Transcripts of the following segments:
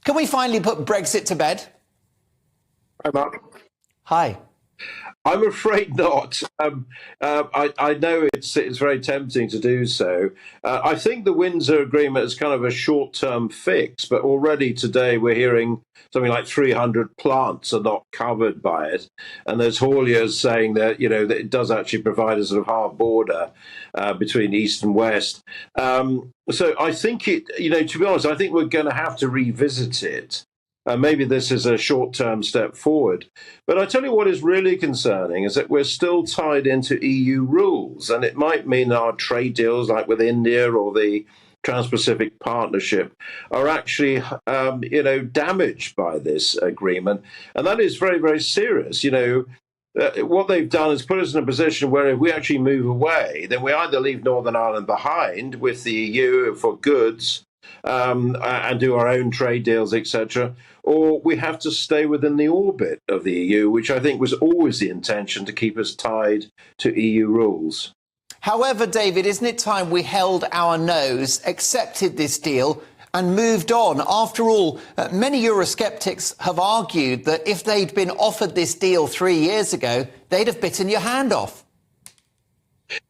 Can we finally put Brexit to bed? Hi, Mark. Hi. I'm afraid not. I know it's very tempting to do so. I think the Windsor Agreement is kind of a short-term fix, but already today we're hearing something like 300 plants are not covered by it, and there's hauliers saying that that it does actually provide a sort of hard border between east and west. So I think to be honest, I think we're going to have to revisit it. Maybe this is a short-term step forward. But I tell you what is really concerning is that we're still tied into EU rules, and it might mean our trade deals like with India or the Trans-Pacific Partnership are actually, damaged by this agreement. And that is very, very serious. What they've done is put us in a position where if we actually move away, then we either leave Northern Ireland behind with the EU for goods, and do our own trade deals, etc., or we have to stay within the orbit of the EU, which I think was always the intention, to keep us tied to EU rules. However, David, isn't it time we held our nose, accepted this deal and moved on? After all, many Eurosceptics have argued that if they'd been offered this deal 3 years ago, they'd have bitten your hand off.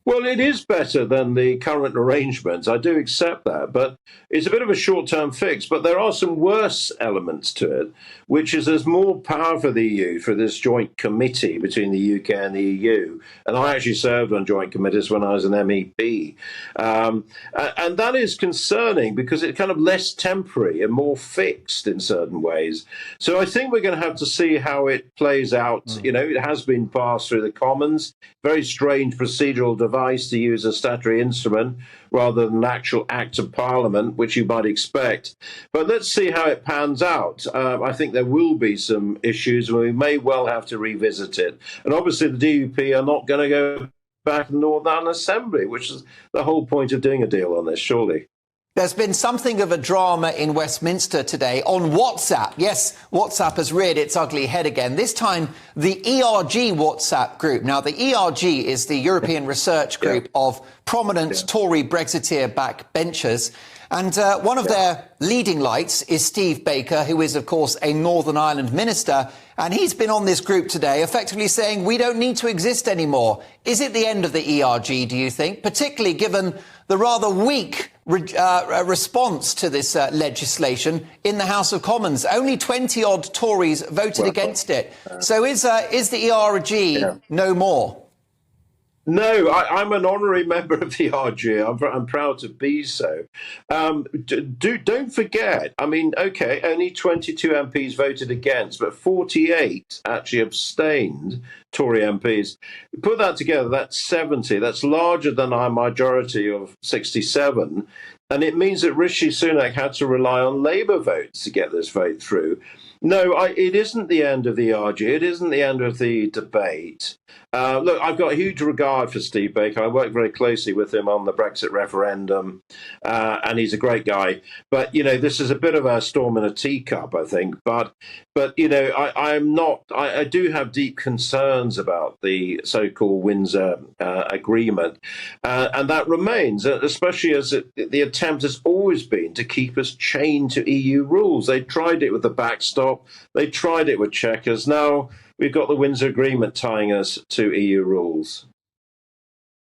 Well, it is better than the current arrangements. I do accept that, but it's a bit of a short-term fix. But there are some worse elements to it, which is there's more power for the EU for this joint committee between the UK and the EU. And I actually served on joint committees when I was an MEP. And that is concerning because it's kind of less temporary and more fixed in certain ways. So I think we're going to have to see how it plays out. It has been passed through the Commons. Very strange procedural device to use a statutory instrument rather than an actual act of Parliament, which you might expect. But let's see how it pans out. I think there will be some issues and we may well have to revisit it. And obviously the DUP are not going to go back to the Northern Ireland Assembly, which is the whole point of doing a deal on this, surely. There's been something of a drama in Westminster today on WhatsApp. Yes, WhatsApp has reared its ugly head again. This time, the ERG WhatsApp group. Now, the ERG is the European Research Group of prominent Tory Brexiteer backbenchers. And one of their leading lights is Steve Baker, who is, of course, a Northern Ireland minister. And he's been on this group today effectively saying we don't need to exist anymore. Is it the end of the ERG, do you think, particularly given the rather weak response to this legislation in the House of Commons? Only 20-odd Tories voted against it. So is the ERG no more? No, I'm an honorary member of the RG. I'm proud to be so. Don't forget, I mean, OK, only 22 MPs voted against, but 48 actually abstained, Tory MPs. Put that together, that's 70. That's larger than our majority of 67. And it means that Rishi Sunak had to rely on Labour votes to get this vote through. No, it isn't the end of the RG. It isn't the end of the debate. Look, I've got a huge regard for Steve Baker. I worked very closely with him on the Brexit referendum, and he's a great guy. But, this is a bit of a storm in a teacup, I think. But I do have deep concerns about the so-called Windsor agreement. And that remains, especially as the attempt has always been to keep us chained to EU rules. They tried it with the backstop. They tried it with Chequers. Now we've got the Windsor Agreement tying us to EU rules.